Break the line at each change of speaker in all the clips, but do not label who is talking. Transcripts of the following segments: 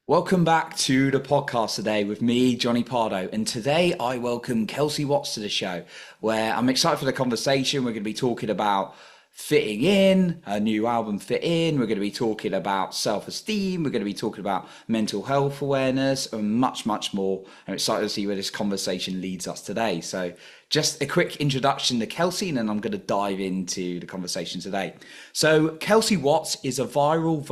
Welcome back to the podcast today with me, Johnny Pardo. And today I welcome Kelsie Watts to the show, where I'm excited for the conversation. We're going to be talking about fitting in, her new album Fit In. We're going to be talking about self-esteem. We're going to be talking about mental health awareness and much, much more. I'm excited to see where this conversation leads us today. So just a quick introduction to Kelsie, and then I'm going to dive into the conversation today. So Kelsie Watts is a viral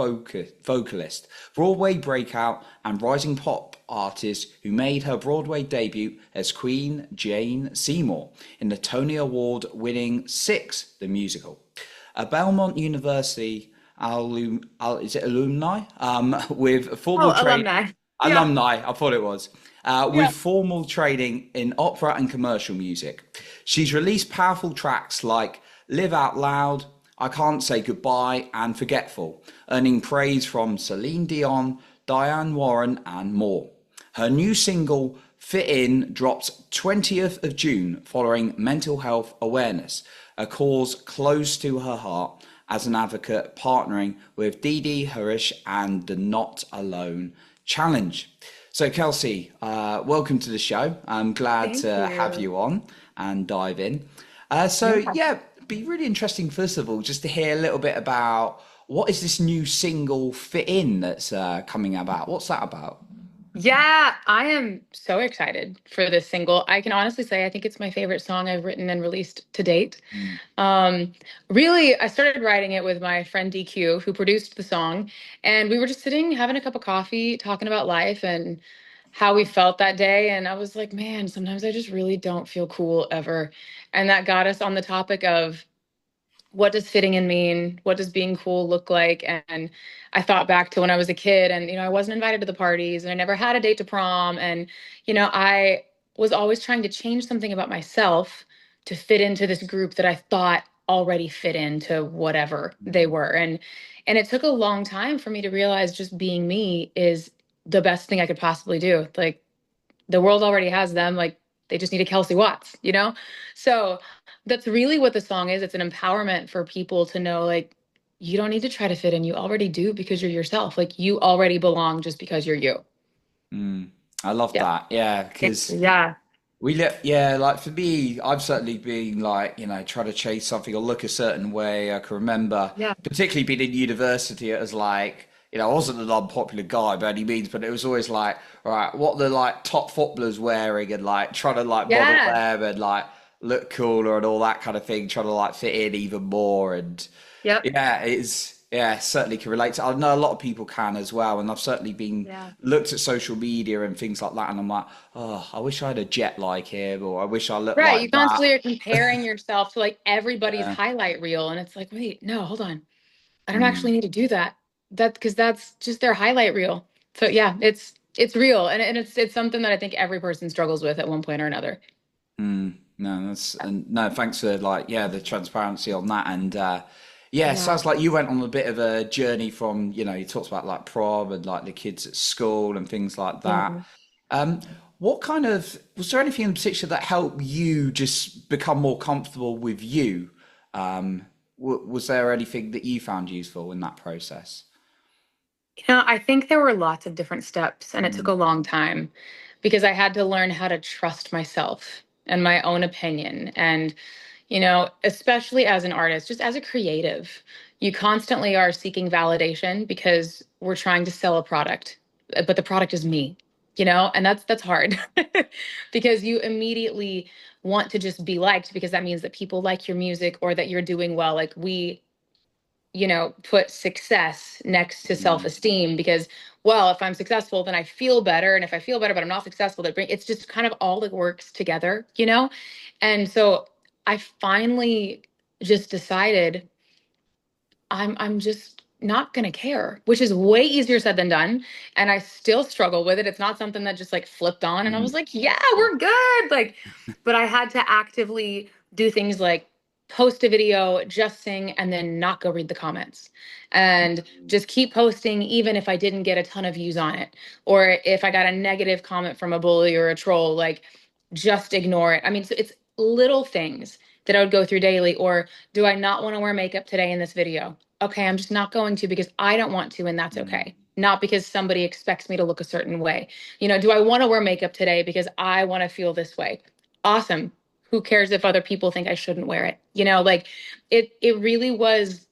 vocalist, Broadway breakout, and rising pop artist who made her Broadway debut as Queen Jane Seymour in the Tony Award winning Six, the musical. A Belmont University is it alumni? With
Oh,
formal training,
alumni. Yeah.
alumni, I thought it was, with
Yeah.
formal training in opera and commercial music. She's released powerful tracks like Live Out Loud, I Can't Say Goodbye, and Forgetful, earning praise from Celine Dion, Diane Warren, and more. Her new single, Fit In, dropped 20th of June following Mental Health Awareness, a cause close to her heart as an advocate partnering with Dee Dee Harish and the Not Alone Challenge. So, Kelsie, welcome to the show. I'm glad
Thank
to have
you.
you on and dive in.
Yeah.
Yeah, it'd be really interesting, first of all, just to hear a little bit about what is this new single Fit In that's coming about? What's that about?
Yeah, I am so excited for this single. I can honestly say I think it's my favorite song I've written and released to date.
Mm.
Um, Really, I started writing it with my friend DQ, who produced the song, and we were just sitting having a cup of coffee, talking about life and how we felt that day. And I was like, man, sometimes I just really don't feel cool ever. And that got us on the topic of what does fitting in mean? What does being cool look like? And I thought back to when I was a kid and, I wasn't invited to the parties and I never had a date to prom. And, I was always trying to change something about myself to fit into this group that I thought already fit into whatever they were. And it took a long time for me to realize just being me is the best thing I could possibly do. Like the world already has them. Like they just need a Kelsie Watts. So that's really what the song is. It's an empowerment for people to know, like, you don't need to try to fit in. You already do because you're yourself. Like you already belong just because you're you.
Mm. I love
Yeah.
that. Yeah, because
Yeah.
yeah, like for me, I've certainly been like, try to chase something or look a certain way. I can remember,
Yeah.
particularly being in university, it was like, I wasn't an unpopular guy by any means, but it was always like, all right, what the like top footballers wearing and like trying to like model
Yeah.
them and like look cooler and all that kind of thing, trying to like fit in even more. And
Yep.
yeah, certainly can relate to. I know a lot of people can as well, and I've certainly been
Yeah.
looked at social media and things like that, and I'm like, oh, I wish I had a jet like him, or I wish I looked
Right.
like
You
that.
constantly are comparing yourself to like everybody's
Yeah.
highlight reel. And it's like, wait, no, hold on. I don't
Mm,
actually need to do that. Because that's just their highlight reel. So yeah, it's real. And it's something that I think every person struggles with at one point or another.
no, that's and no, thanks for like the transparency on that, and yeah, it
Yeah.
sounds like you went on a bit of a journey from you talked about like prom and like the kids at school and things like that.
Yeah.
Um, what kind of was there anything in particular that helped you just become more comfortable with you? Was there anything that you found useful in that process?
I think there were lots of different steps, and it took
Mm,
a long time because I had to learn how to trust myself and my own opinion. And, especially as an artist, just as a creative, you constantly are seeking validation because we're trying to sell a product, but the product is me, and that's hard because you immediately want to just be liked because that means that people like your music or that you're doing well. Like we put success next to
mm,
self-esteem because, well, if I'm successful, then I feel better. And if I feel better, but I'm not successful, it's just kind of all that works together. And so I finally just decided I'm just not gonna care, which is way easier said than done. And I still struggle with it. It's not something that just like flipped on and I was
mm,
like, yeah, we're good. Like, but I had to actively do things like post a video, just sing, and then not go read the comments. And just keep posting, even if I didn't get a ton of views on it. Or if I got a negative comment from a bully or a troll, like just ignore it. I mean, so it's little things that I would go through daily. Or do I not want to wear makeup today in this video? Okay, I'm just not going to because I don't want to, and that's
mm,
okay. not because somebody expects me to look a certain way. Do I want to wear makeup today because I want to feel this way? Awesome. Who cares if other people think I shouldn't wear it? Like it really was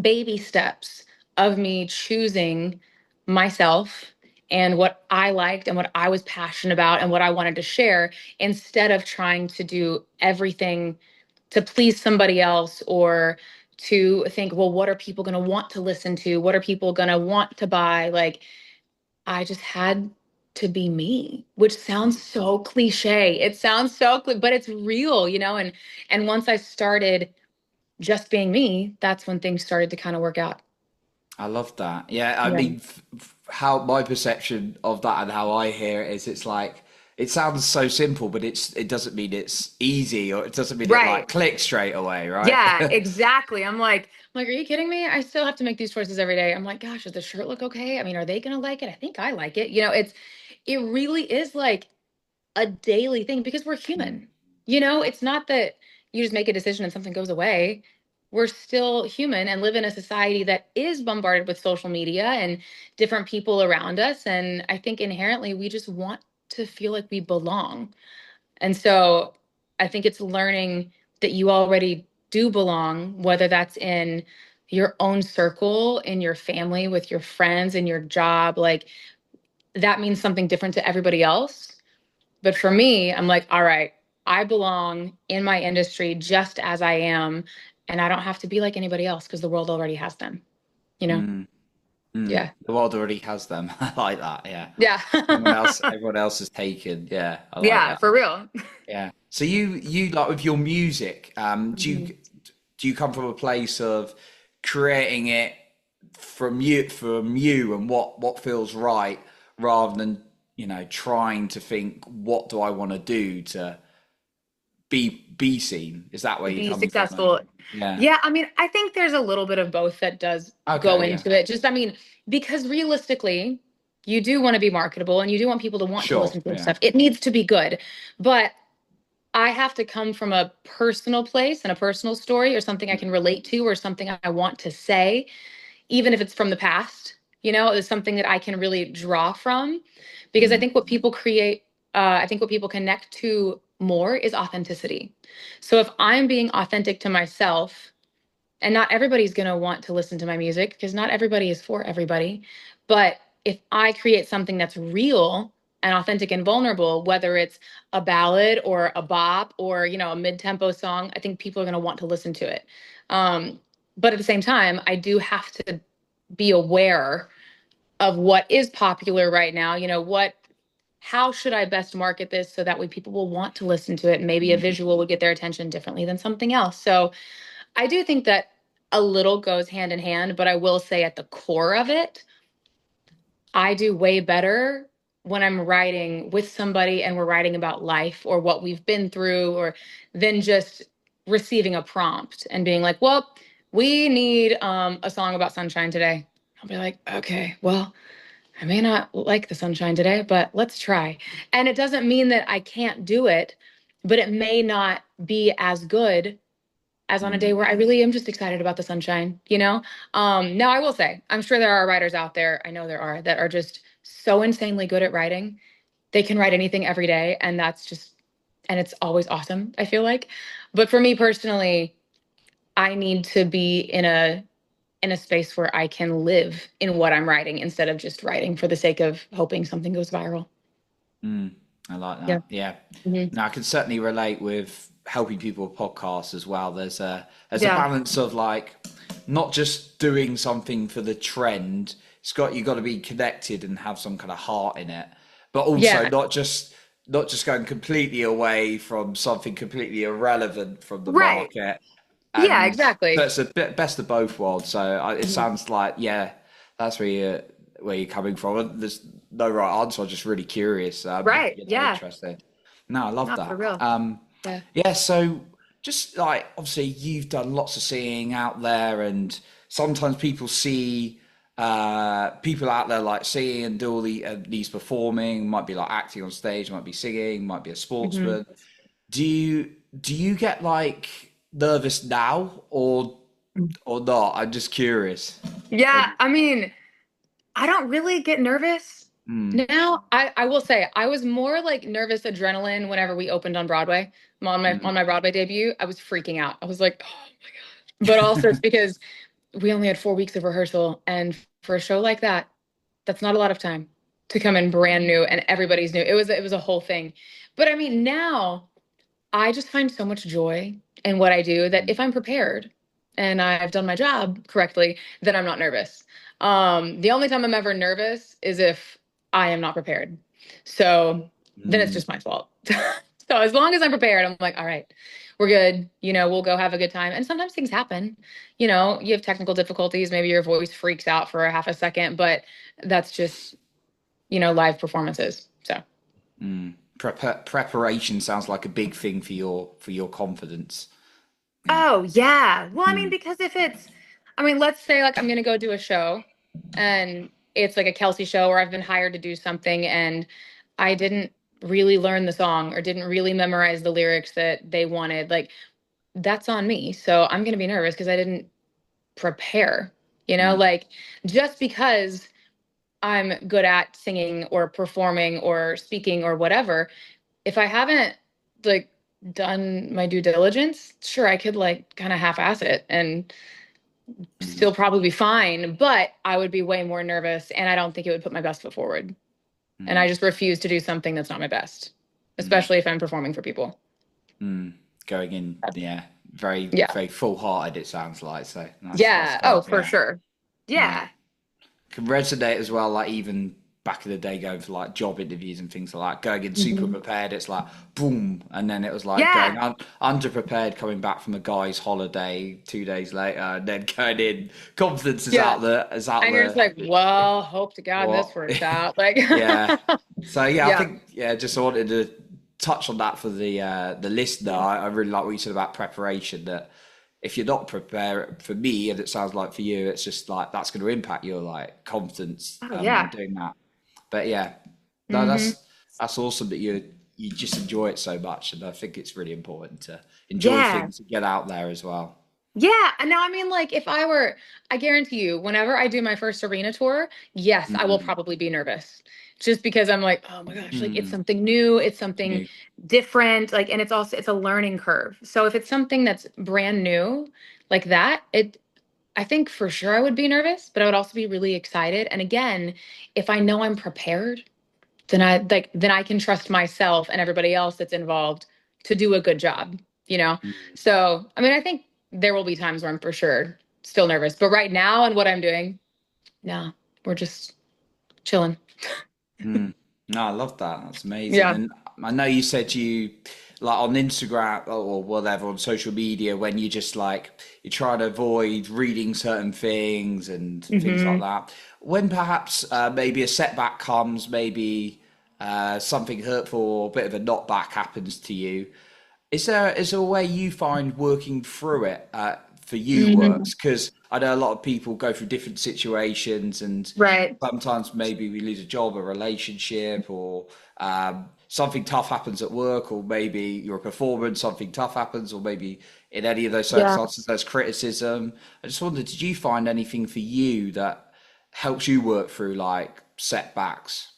baby steps of me choosing myself and what I liked and what I was passionate about and what I wanted to share, instead of trying to do everything to please somebody else, or to think, well, what are people going to want to listen to? What are people going to want to buy? Like, I just had to be me, which sounds so cliche. It sounds so, but it's real, and once I started just being me, that's when things started to kind of work out.
I love that. Yeah, I
Yeah.
mean, how my perception of that and how I hear it is, it's like it sounds so simple, but it doesn't mean it's easy, or it doesn't mean it like
Right.
clicks straight away, right?
Yeah, exactly. I'm like, are you kidding me? I still have to make these choices every day. I'm like, gosh, does the shirt look okay? I mean, are they gonna like it? I think I like it. It really is like a daily thing because we're
Mm,
human. It's not that you just make a decision and something goes away. We're still human and live in a society that is bombarded with social media and different people around us. And I think inherently we just want to feel like we belong. And so I think it's learning that you already do belong, whether that's in your own circle, in your family, with your friends, in your job. Like, that means something different to everybody else. But for me, I'm like, all right, I belong in my industry just as I am. And I don't have to be like anybody else because the world already has them, you know?
mm, mm.
Yeah.
The world already has them. I like that. Yeah.
Yeah.
Everyone else is taken. Yeah, I like
Yeah,
that.
for real.
Yeah. So you like with your music,
Mhm.
do you come from a place of creating it from you and what feels right, rather than trying to think, what do I want to do to be seen? Is that where you're
Be
coming from?
successful.
Yeah.
Yeah, I mean, I think there's a little bit of both that does go
Okay. Yeah.
into it. Just, I mean, because realistically, you do want to be marketable and you do want people to want to
Sure.
listen to your
Yeah.
stuff. It needs to be good. But I have to come from a personal place and a personal story, or something I can relate to, or something I want to say, even if it's from the past. Is something that I can really draw from, because I
Mm,
think what people create, I think what people connect to more is authenticity. So if I'm being authentic to myself, and not everybody's going to want to listen to my music because not everybody is for everybody, but if I create something that's real and authentic and vulnerable, whether it's a ballad or a bop or a mid-tempo song, I think people are going to want to listen to it. um, but at the same time, I do have to be aware of what is popular right now. How should I best market this so that way people will want to listen to it? Maybe a
mm,
visual would get their attention differently than something else. So I do think that a little goes hand in hand, but I will say at the core of it, I do way better when I'm writing with somebody and we're writing about life or what we've been through, or than just receiving a prompt and being like, well, we need a song about sunshine today. I'll be like, okay, well, I may not like the sunshine today, but let's try. And it doesn't mean that I can't do it, but it may not be as good as on a day
mm.
where I really am just excited about the sunshine. Now I will say, I'm sure there are writers out there, I know there are, that are just so insanely good at writing. They can write anything every day, and and it's always awesome, I feel like. But for me personally, I need to be in a space where I can live in what I'm writing instead of just writing for the sake of hoping something goes viral.
Mm, I like
Yeah.
that. Yeah.
Hmm.
Now I can certainly relate with helping people with podcasts as well. There's a
Yeah.
balance of like not just doing something for the trend. You got to be connected and have some kind of heart in it, but also
Yeah.
not just going completely away from something completely irrelevant from the
Right.
market.
Yeah,
And so
exactly.
it's a bit best of both worlds. So it
Mhm.
sounds like, yeah, that's where you're coming from. And there's no right answer. I'm just really curious.
Right. Yeah.
Interesting. No, I love
Not for
that.
real. Yeah.
Yeah. So just like obviously you've done lots of seeing out there, and sometimes people see people out there like singing and do all these performing. Might be like acting on stage, might be singing, might be a
Hmm.
sportsman. Do you get like nervous now or not? I'm just curious.
Yeah,
When
I mean, I don't really get nervous
Mm,
now. I will say I was more like nervous adrenaline whenever we opened on Broadway. On
mm,
my Broadway debut, I was freaking out. I was like, oh my God. But also it's because we only had 4 weeks of rehearsal. And for a show like that, that's not a lot of time to come in brand new and everybody's new. It was a whole thing. But I mean, now I just find so much joy in what I do that
mm,
if I'm prepared and I've done my job correctly, then I'm not nervous. The only time I'm ever nervous is if I am not prepared. So then it's
mm,
just my fault. So as long as I'm prepared, I'm like, all right, we're good. We'll go have a good time. And sometimes things happen. You have technical difficulties. Maybe your voice freaks out for a half a second, but that's just, live performances. So.
mm. Preparation sounds like a big thing for your confidence. Yeah.
Oh, yeah. Well, I mean,
Mm,
because let's say like I'm gonna go do a show and it's like a Kelsie show where I've been hired to do something and I didn't really learn the song or didn't really memorize the lyrics that they wanted. Like, that's on me. So I'm gonna be nervous because I didn't prepare,
mm,
like just because I'm good at singing or performing or speaking or whatever, if I haven't like done my due diligence, sure, I could like kind of half-ass it and
mm,
still probably be fine, but I would be way more nervous and I don't think it would put my best foot forward. And
mm,
I just refuse to do something that's not my best,
mm,
especially if I'm performing for people.
mm. Going in, yeah, very,
Yeah.
very full-hearted, it sounds like. So that's
Yeah.
good.
Oh, for
Yeah.
sure.
Yeah.
Yeah.
Can resonate as well, like even back in the day going for like job interviews and things like that, going in super
Mhm.
prepared, it's like boom, and then it was like going
Yeah.
underprepared, coming back from a guy's holiday 2 days later, and then going in, confidence is
Yeah.
out the
And you're just like, well, hope to God this
what?
works out. Like,
Yeah. So yeah, I
yeah.
think just I wanted to touch on that for the listener. I really like what you said about preparation. That if you're not prepared, for me, and it sounds like for you, it's just like that's going to impact your like confidence
Oh,
in
yeah.
doing that. But yeah, no,
Hmm.
that's awesome that you just enjoy it so much, and I think it's really important to enjoy
Yeah.
things and get out there as well.
Yeah, and now I mean, like, I guarantee you, whenever I do my first arena tour, yes, I will
Mm,
probably be nervous, just because I'm like, oh my gosh, like it's
mm,
something new, it's something
new.
different, like, and it's a learning curve. So if it's something that's brand new, like that, I think for sure I would be nervous, but I would also be really excited. And again, if I know I'm prepared, then I can trust myself and everybody else that's involved to do a good job, you know?
Mm,
So, I mean, I think there will be times where I'm for sure still nervous, but right now and what I'm doing, no, we're just chilling.
mm. No, I love that. That's amazing.
Yeah.
And I know you said you like on Instagram or whatever on social media when you just like you try to avoid reading certain things and things like
Hmm.
that. When perhaps maybe a setback comes, maybe something hurtful or a bit of a knockback happens to you, is there a way you find working through it for you
Hmm.
works? Because I know a lot of people go through different situations, and
Right.
sometimes maybe we lose a job, a relationship, or something tough happens at work, or maybe your performance, something tough happens, or maybe in any of those
Yeah.
circumstances there's criticism. I just wondered, did you find anything for you that helps you work through like setbacks?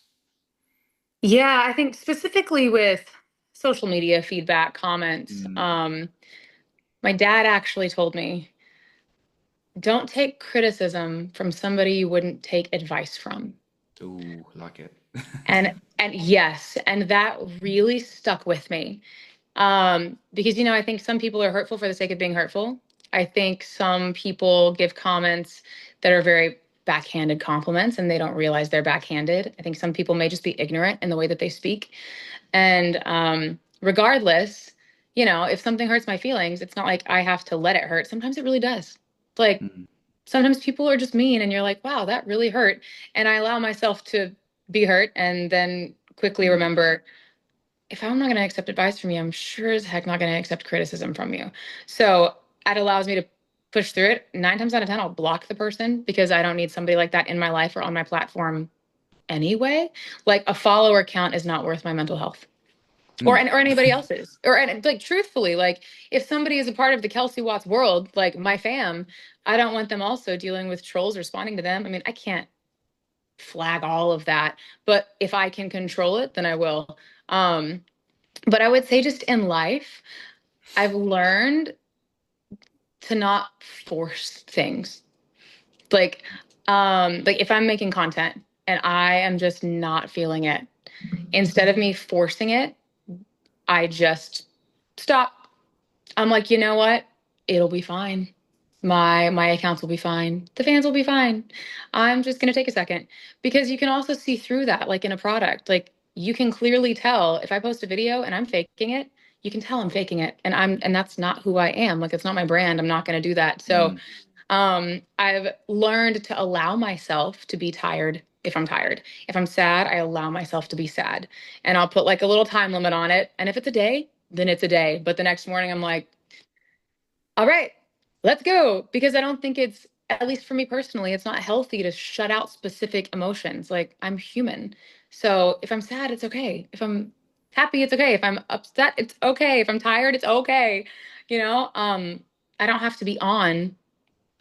Yeah. I think specifically with social media feedback, comments,
Mm.
my dad actually told me, don't take criticism from somebody you wouldn't take advice from.
Ooh, like it.
And yes, and that really stuck with me. Because I think some people are hurtful for the sake of being hurtful. I think some people give comments that are very backhanded compliments and they don't realize they're backhanded. I think some people may just be ignorant in the way that they speak. And regardless, if something hurts my feelings, it's not like I have to let it hurt. Sometimes it really does. Like
Mm,
sometimes people are just mean and you're like, wow, that really hurt. And I allow myself to be hurt and then quickly
mm,
remember, if I'm not going to accept advice from you, I'm sure as heck not going to accept criticism from you. So that allows me to push through it. 9 times out of 10, I'll block the person because I don't need somebody like that in my life or on my platform anyway. Like a follower count is not worth my mental health
mm,
or anybody else's. Or and like truthfully, like if somebody is a part of the Kelsie Watts world, like my fam, I don't want them also dealing with trolls responding to them. I mean, I can't flag all of that. But if I can control it, then I will. Um, but I would say just in life, I've learned to not force things. Like, like if I'm making content and I am just not feeling it, instead of me forcing it, I just stop. I'm like, you know what? It'll be fine. My accounts will be fine. The fans will be fine. I'm just gonna take a second because you can also see through that, like in a product. Like you can clearly tell if I post a video and I'm faking it, you can tell I'm faking it. And that's not who I am. Like it's not my brand. I'm not gonna do that. So
Mm.
I've learned to allow myself to be tired if I'm tired. If I'm sad, I allow myself to be sad. And I'll put like a little time limit on it. And if it's a day, then it's a day. But the next morning, I'm like, all right, let's go. Because I don't think it's, at least for me personally, it's not healthy to shut out specific emotions. Like I'm human. So if I'm sad, it's okay. If I'm happy, it's okay. If I'm upset, it's okay. If I'm tired, it's okay. You know, I don't have to be on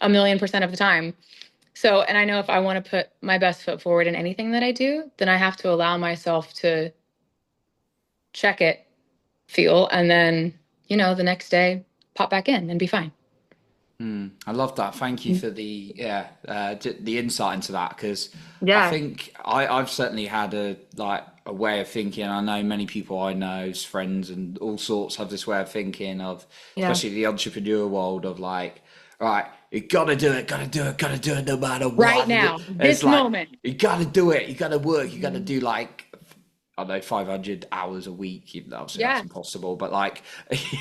1,000,000% of the time. So, and I know if I want to put my best foot forward in anything that I do, then I have to allow myself to check it, feel, and then, the next day pop back in and be fine.
I love that. Thank you for the the insight into that, because I
Yeah.
think I've certainly had a way of thinking. I know many people I know, friends and all sorts, have this way of thinking of,
Yeah.
especially the entrepreneur world, of like, right, you gotta do it, gotta do it, gotta do it no matter
Right
what.
now,
It's
this
like
moment.
you gotta do it, you gotta work, you gotta
Mhm.
do like, I don't know, 500 hours a week. Even though obviously that's
Yeah.
impossible, but like,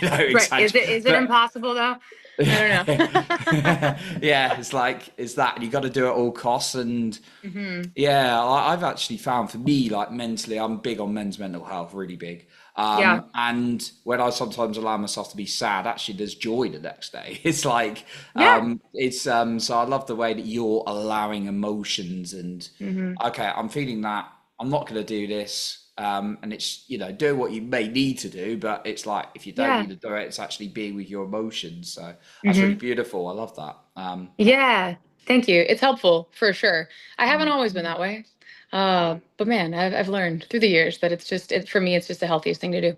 Right. Is it
but
impossible though? I don't know.
yeah, it's that, and you got to do it at all costs. And
Hmm.
yeah, I've actually found, for me, like mentally, I'm big on men's mental health, really big.
Yeah.
And when I sometimes allow myself to be sad, actually, there's joy the next day. It's like,
Yeah.
so I love the way that you're allowing emotions and,
Hmm.
okay, I'm feeling that. I'm not going to do this. And it's, do what you may need to do, but it's like, if you don't
Yeah.
need to do it, it's actually being with your emotions. So that's really
Hmm.
beautiful. I love that.
Yeah. Thank you. It's helpful for sure. I haven't always been that way. But man, I've learned through the years that for me, it's just the healthiest thing to do.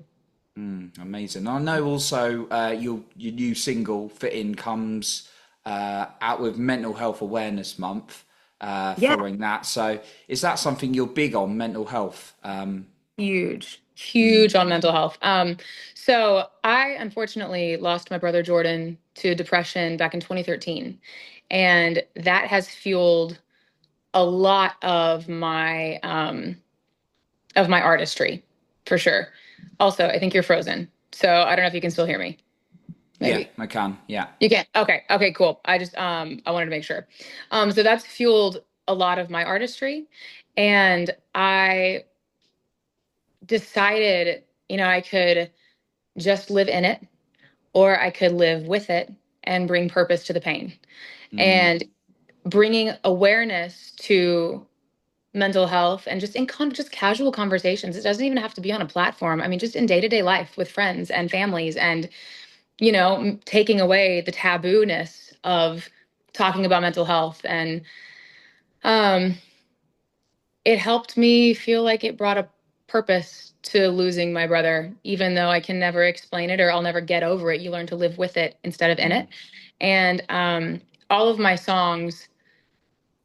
Amazing. I know also your new single "Fit In" comes out with Mental Health Awareness Month.
Yeah.
Following that, so is that something you're big on, mental health?
Huge,
Mm,
huge on mental health. So I unfortunately lost my brother Jordan to depression back in 2013. And that has fueled a lot of my artistry, for sure. Also, I think you're frozen. So I don't know if you can still hear me.
yeah,
Maybe.
I can. Yeah.
You can. Okay. Okay, cool. I wanted to make sure. So that's fueled a lot of my artistry. And I decided, I could just live in it or I could live with it and bring purpose to the pain.
Mm,
And bringing awareness to mental health and just just casual conversations. It doesn't even have to be on a platform. I mean, just in day-to-day life with friends and families and, taking away the taboo-ness of talking about mental health. And um, it helped me feel like it brought a purpose to losing my brother, even though I can never explain it or I'll never get over it. You learn to live with it instead of in it.
mm,
And all of my songs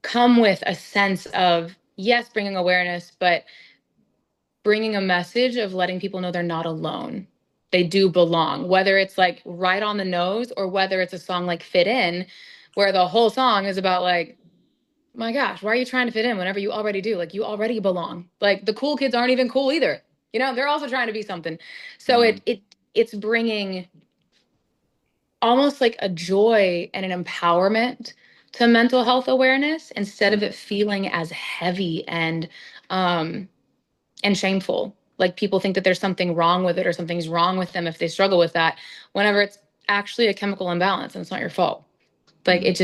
come with a sense of, yes, bringing awareness, but bringing a message of letting people know they're not alone. They do belong, whether it's like right on the nose or whether it's a song like Fit In, where the whole song is about like, my gosh, why are you trying to fit in whenever you already do? Like you already belong. Like the cool kids aren't even cool either. They're also trying to be something. So
mm,
it's bringing almost like a joy and an empowerment to mental health awareness instead of
mm,
it feeling as heavy um and shameful. Like people think that there's something wrong with it or something's wrong with them if they struggle with that, whenever it's actually a chemical imbalance and it's not your fault. Like
mm,
it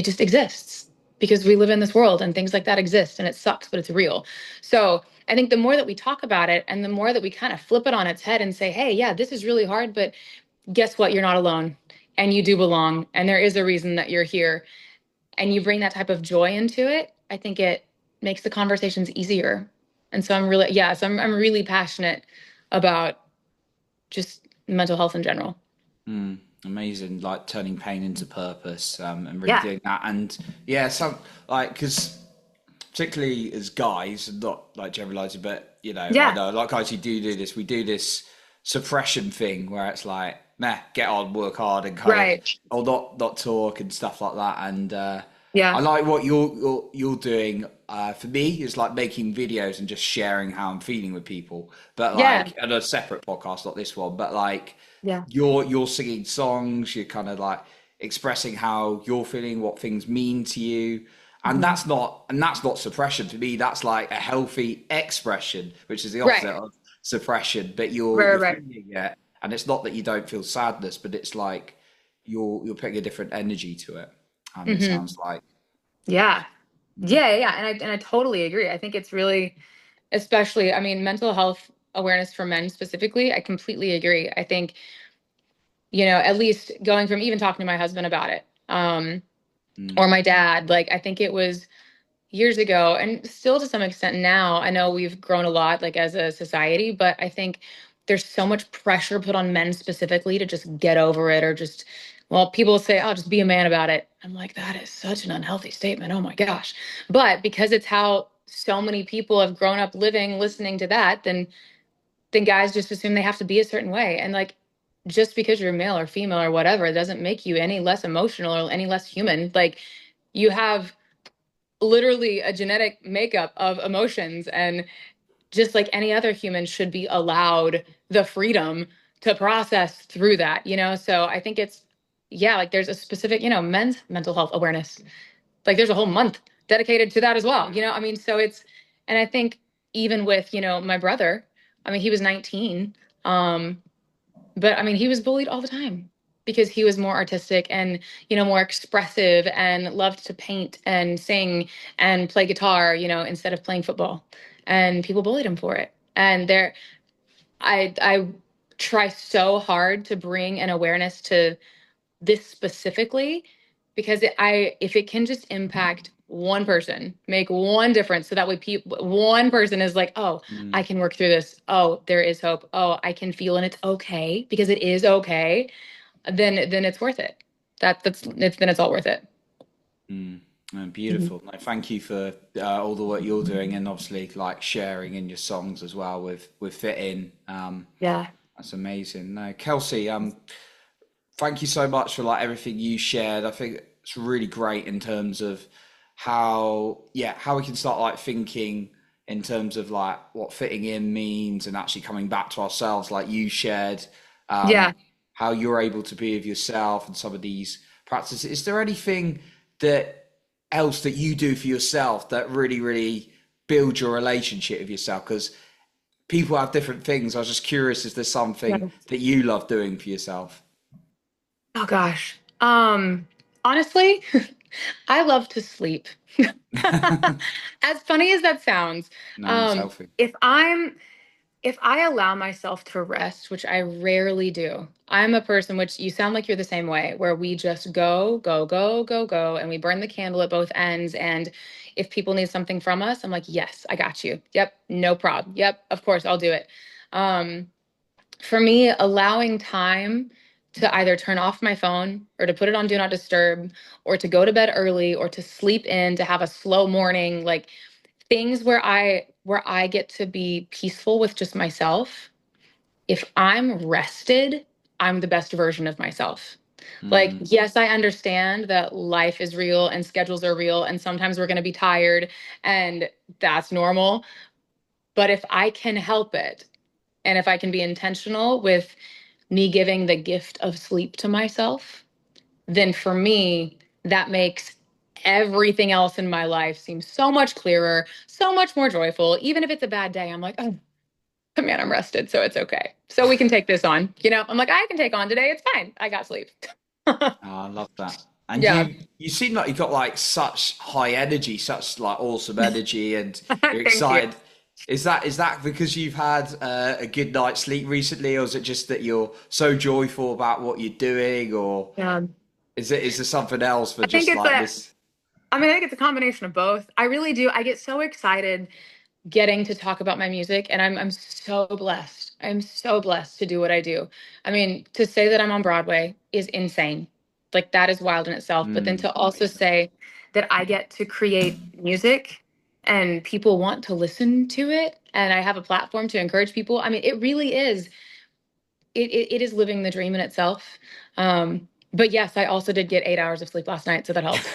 just exists because we live in this world and things like that exist and it sucks, but it's real. So I think the more that we talk about it and the more that we kind of flip it on its head and say, hey, yeah, this is really hard, but guess what? You're not alone and you do belong. And there is a reason that you're here and you bring that type of joy into it. I think it makes the conversations easier. And so I'm really passionate about just mental health in general.
Amazing, like turning pain into purpose, and really
Yeah.
doing that. And yeah, some like because particularly as guys, not like generalizing, but I
Yeah.
know a lot of guys who do this. We do this suppression thing where it's like, nah, get on, work hard, and kind of,
Right.
or not talk and stuff like that. And I
Yeah.
like what you're doing. For me, is like making videos and just sharing how I'm feeling with people. But
Yeah.
like, on a separate podcast, not this one, but like
Yeah.
you're singing songs, you're kind of like expressing how you're feeling, what things mean to you. And
Mhm.
that's not suppression to me. That's like a healthy expression, which is the opposite
Right.
of suppression. But
Right.
you're
Right.
feeling it, and it's not that you don't feel sadness, but it's like you're putting a different energy to it. It
Hmm.
sounds like.
Yeah.
Mm,
Yeah. Yeah. Yeah. And I totally agree. I think it's really, especially, I mean, mental health awareness for men specifically, I completely agree. I think, at least going from even talking to my husband about it,
mm,
or my dad, like, I think it was years ago and still to some extent now. I know we've grown a lot like as a society, but I think there's so much pressure put on men specifically to just get over it, or just, well, people say, "Oh, just be a man about it." I'm like, that is such an unhealthy statement. Oh my gosh. But because it's how so many people have grown up living listening to that, then guys just assume they have to be a certain way. And like, just because you're male or female or whatever doesn't make you any less emotional or any less human. Like, you have literally a genetic makeup of emotions, and just like any other human should be allowed the freedom to process through that, so I think it's, yeah, like there's a specific, men's mental health awareness, like there's a whole month dedicated to that as well, I mean, so it's, and I think even with, my brother, I mean, he was 19, um but I mean, he was bullied all the time because he was more artistic and, more expressive and loved to paint and sing and play guitar, instead of playing football. And people bullied him for it. And I try so hard to bring an awareness to this specifically, because if it can just impact one person, make one difference, so that way one person is like, oh, I
mm,
can work through this. Oh, there is hope. Oh, I can feel, and it's okay, because it is okay. Then it's worth it. Then it's all worth it.
mm.
Mhm.
Beautiful. No, thank you for all the work you're doing, and obviously like sharing in your songs as well with Fit In.
Yeah.
That's amazing. No, Kelsey, thank you so much for like everything you shared. I think it's really great in terms of how we can start like thinking in terms of like what fitting in means and actually coming back to ourselves, like you shared, um,
Yeah.
how you're able to be with yourself and some of these practices. Is there anything that else that you do for yourself that really, really builds your relationship with yourself? Because people have different things. I was just curious, is there something
Yeah.
that you love doing for yourself?
Oh gosh. Honestly, I love to sleep. As funny as that sounds,
No, it's
um,
healthy.
if I'm if I allow myself to rest, which I rarely do, I'm a person, which you sound like you're the same way, where we just go, go, go, go, go, and we burn the candle at both ends. And if people need something from us, I'm like, yes, I got you. Yep, no problem. Yep, of course, I'll do it. Um, for me, allowing time to either turn off my phone or to put it on do not disturb, or to go to bed early, or to sleep in, to have a slow morning, like things where I get to be peaceful with just myself. If I'm rested, I'm the best version of myself. Like,
Mm,
yes, I understand that life is real and schedules are real, and sometimes we're going to be tired, and that's normal. But if I can help it, and if I can be intentional with me giving the gift of sleep to myself, then for me, that makes everything else in my life seem so much clearer, so much more joyful. Even if it's a bad day, I'm like, oh, man, I'm rested, so it's okay. So we can take this on. I'm like, I can take on today. It's fine. I got sleep.
I love that. And
Yeah.
you seem like you've got like such high energy, such like awesome energy, and you're
Thank you.
excited. Is that because you've had a good night's sleep recently, or is it just that you're so joyful about what you're doing, or
Yeah.
is there something else for
I think
just
it's
like
that
this?
I mean, I think it's a combination of both. I really do. I get so excited getting to talk about my music, and I'm so blessed. I'm so blessed to do what I do. I mean, to say that I'm on Broadway is insane. Like that is wild in itself. But then to also
Amazing.
say that I get to create music and people want to listen to it and I have a platform to encourage people. I mean, it really is it is living the dream in itself. But yes, I also did get 8 hours of sleep last night, so that helped.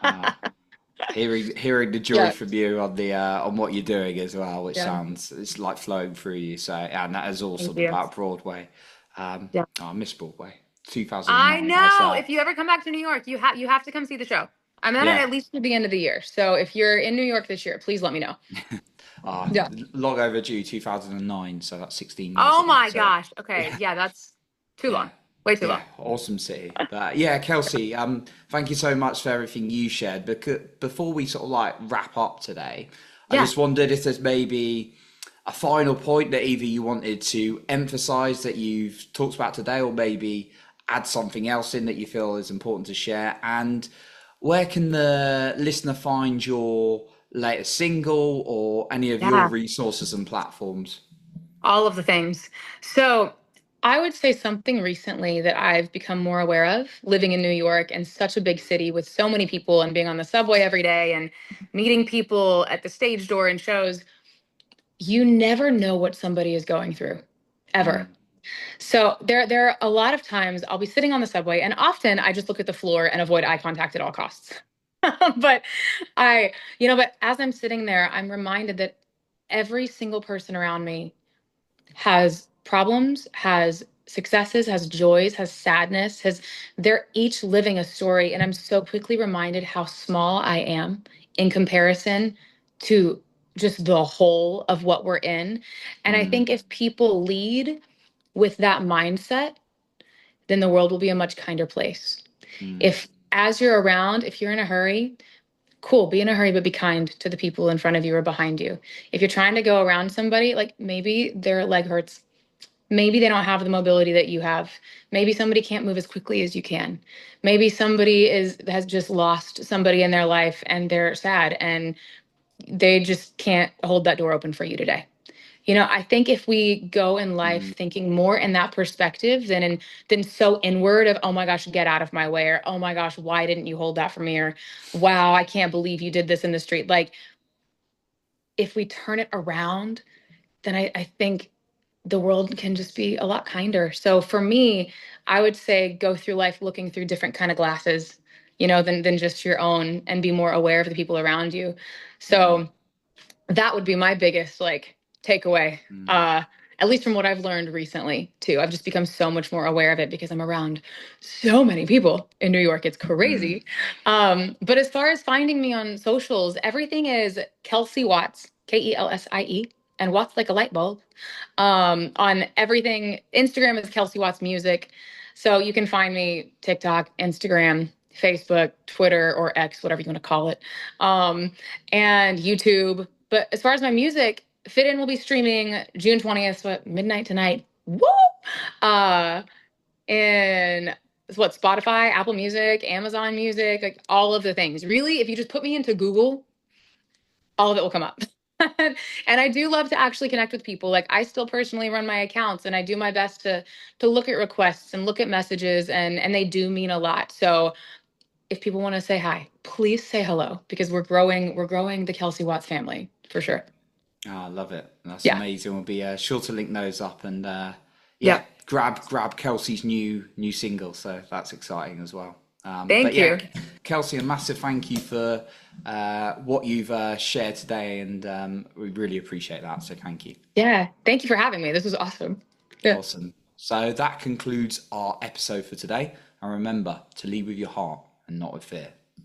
Ah, hearing the joy
Yeah,
from you on the on what you're doing as well, which
yeah.
sounds it's like flowing through you. So and that is
Thank
awesome
you.
about Broadway.
Yeah.
Oh, I miss Broadway.
I
2009. I was
know. If you ever come back to New York, you have to come see the show. I'm at
yeah.
least through the end of the year. So if you're in New York this year, please let me know. Yeah.
Long overdue 2009, so that's 16 years
Oh
ago.
my
So
gosh. Okay.
yeah,
Yeah, that's too
yeah,
long. Way too
yeah,
long.
awesome city. But yeah, Kelsey, thank you so much for everything you shared. Because before we sort of like wrap up today, I
Yeah.
just wondered if there's maybe a final point that either you wanted to emphasize that you've talked about today, or maybe add something else in that you feel is important to share. And where can the listener find your latest single or any of your
Yeah.
resources and platforms?
All of the things. So I would say something recently that I've become more aware of living in New York and such a big city with so many people and being on the subway every day and meeting people at the stage door and shows, you never know what somebody is going through, ever.
Mm,
So there are a lot of times I'll be sitting on the subway and often I just look at the floor and avoid eye contact at all costs. But I, but as I'm sitting there, I'm reminded that every single person around me has problems, has successes, has joys, has sadness, has they're each living a story. And I'm so quickly reminded how small I am in comparison to just the whole of what we're in. And I
mm,
think if people lead with that mindset, then the world will be a much kinder place.
mm,
If as you're around, if you're in a hurry, cool, be in a hurry, but be kind to the people in front of you or behind you. If you're trying to go around somebody, like maybe their leg hurts. Maybe they don't have the mobility that you have. Maybe somebody can't move as quickly as you can. Maybe somebody has just lost somebody in their life and they're sad and they just can't hold that door open for you today. I think if we go in life
mm.
thinking more in that perspective than so inward of, oh my gosh, get out of my way, or oh my gosh, why didn't you hold that for me? Or wow, I can't believe you did this in the street. Like if we turn it around, then I think the world can just be a lot kinder. So for me, I would say go through life looking through different kind of glasses, than just your own and be more aware of the people around you.
Mm,
So that would be my biggest like takeaway.
mm,
Uh at least from what I've learned recently too. I've just become so much more aware of it because I'm around so many people in New York. It's
mm,
crazy. But as far as finding me on socials, everything is Kelsie Watts, Kelsie, and Watts like a light bulb. On everything, Instagram is Kelsie Watts Music. So you can find me TikTok, Instagram, Facebook, Twitter, or X, whatever you want to call it, and YouTube. But as far as my music, Fit In will be streaming June 20th, so at midnight tonight. Woo! Uh, and what Spotify, Apple Music, Amazon Music, like all of the things. Really, if you just put me into Google, all of it will come up. And I do love to actually connect with people. Like I still personally run my accounts and I do my best to look at requests and look at messages and they do mean a lot. So if people want to say hi, please say hello because we're growing the Kelsie Watts family for sure.
oh, I love it. That's
Yeah.
amazing. We'll be sure to link those up and yeah,
Yep.
grab Kelsey's new single. So that's exciting as well. But
Thank
yeah,
you.
Kelsey, a massive thank you for what you've shared today, and we really appreciate that. So thank you.
Yeah. Thank you for having me. This was awesome. Yeah.
Awesome. So that concludes our episode for today. And remember to lead with your heart and not with fear.